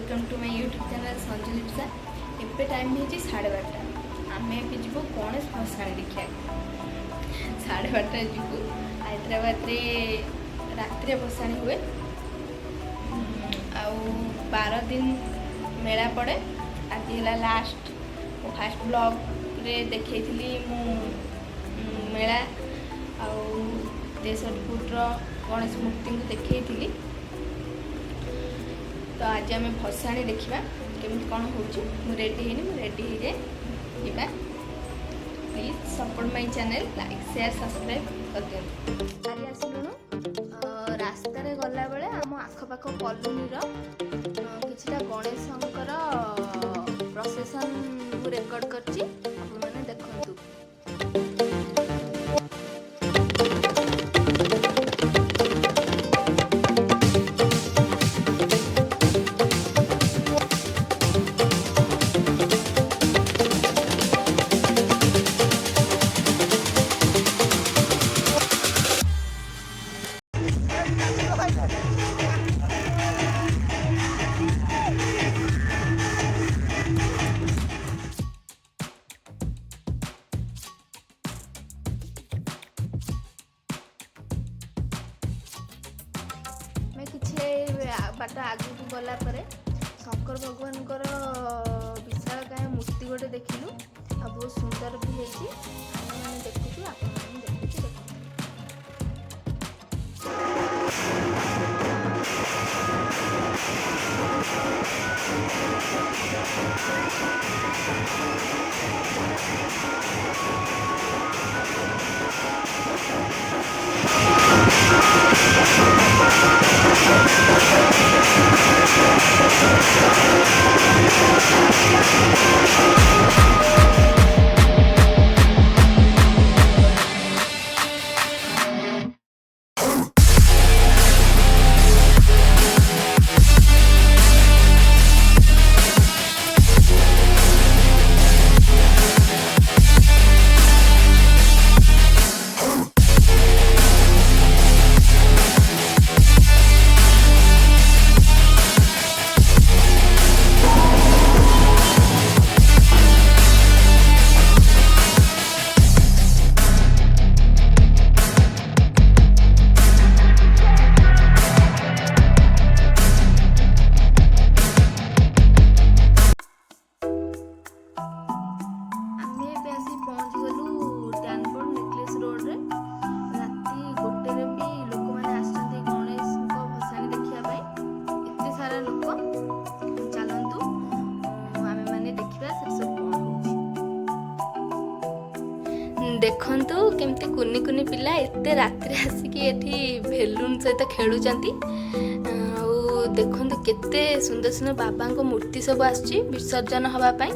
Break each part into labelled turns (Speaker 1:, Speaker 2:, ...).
Speaker 1: Welcome to my YouTube channel Sanju Lipsa. एबे time हो 12:30 आम ए जीवु गणेश भसाणी देखा 12:30 जीवु हैदराबाद रे रात्रि भसाणी हुए आउ 12 दिन मेला पड़े। आज है लास्ट फास्ट ब्लॉग रे देखी मु मेला आउ 63 फुट गणेश मूर्ति को देखी। तो आज आम भसाणी देखा केमी कौन हो रेडी हो जाए जीवा। Please support my channel, like share subscribe कर दिखाँ। आज आसलुणु रास्तार गला बेले आम आखपाख कॉलोनी किछटा गणेशंकर प्रोसेसन रेकर्ड करछि आपण माने देखंतु। बाट आगू गला शंकर भगवान विशाल काय मूर्ति गोटे देखिलु आ बहुत सुंदर भी है देखु आप देखंतु केमती कुनी कुनी पिला एते रात्रि आसिकी एठी बेलून सहित खेलुचंती। देखंतु केते सुंदर सुंदर बाबा को मूर्ति सब आछि विसर्जन हवा पाई।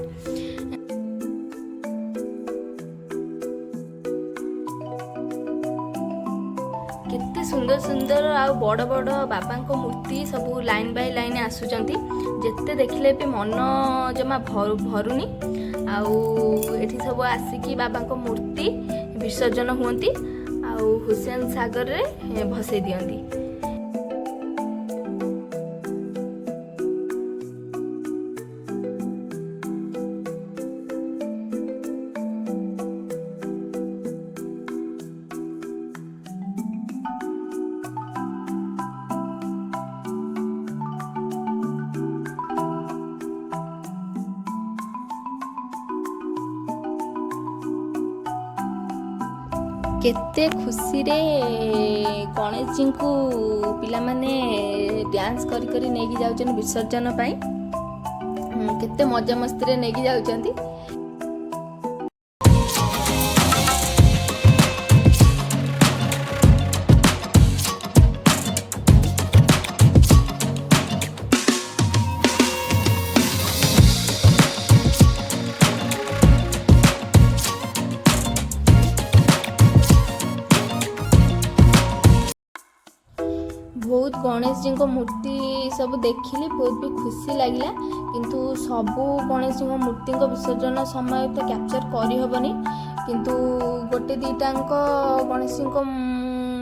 Speaker 1: केते सुंदर सुंदर आ बड़ बड़ बाबा को मूर्ति सब लाइन बाय लाइन आसुचंती। जेते देखले भी मन जमा भरुनी। आउ एठी सब आसिकी बाबा को मूर्ति विसर्जन हुंती आउ हुसैन सागर रे भसे दियंती। केते खुशी रे गणेश जी को पिला माने डांस करी करी नेकी जाउछन विसर्जन पाई। केते मजा मस्ती रे नेकी जाउछंती। बहुत गणेश जी को मूर्ति सब देखिली बहुत भी खुशी लगिला। किंतु सबू गणेश जी को मूर्ति को विसर्जन समय तो कैप्चर करी हबनी। किंतु गोटे दीटांक गणेश जी को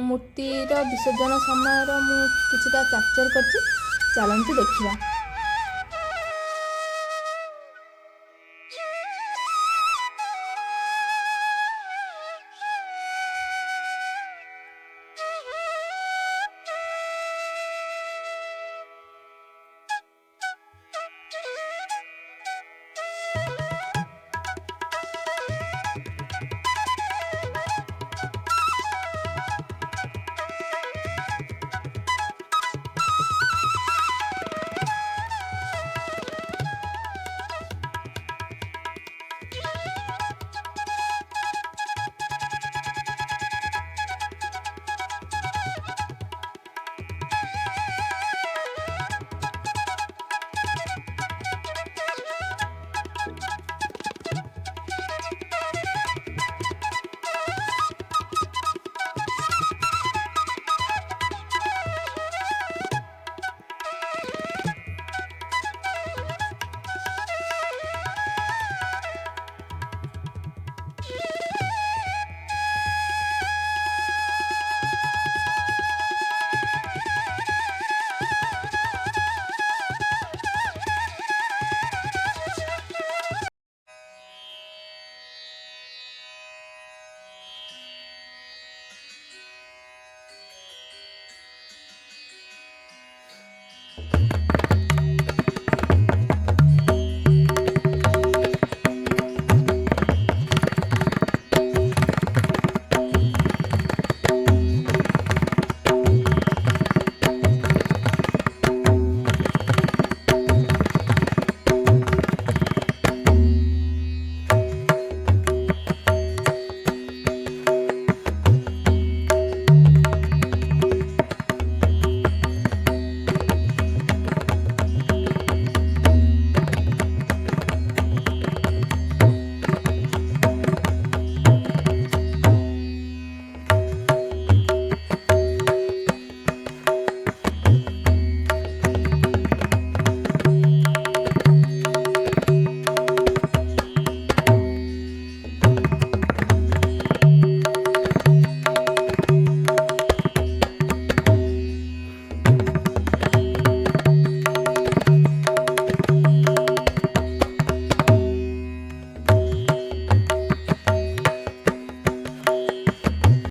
Speaker 1: मूर्तिर विसर्जन समय मु किछटा कैप्चर करछि। चलंतु देखिबा।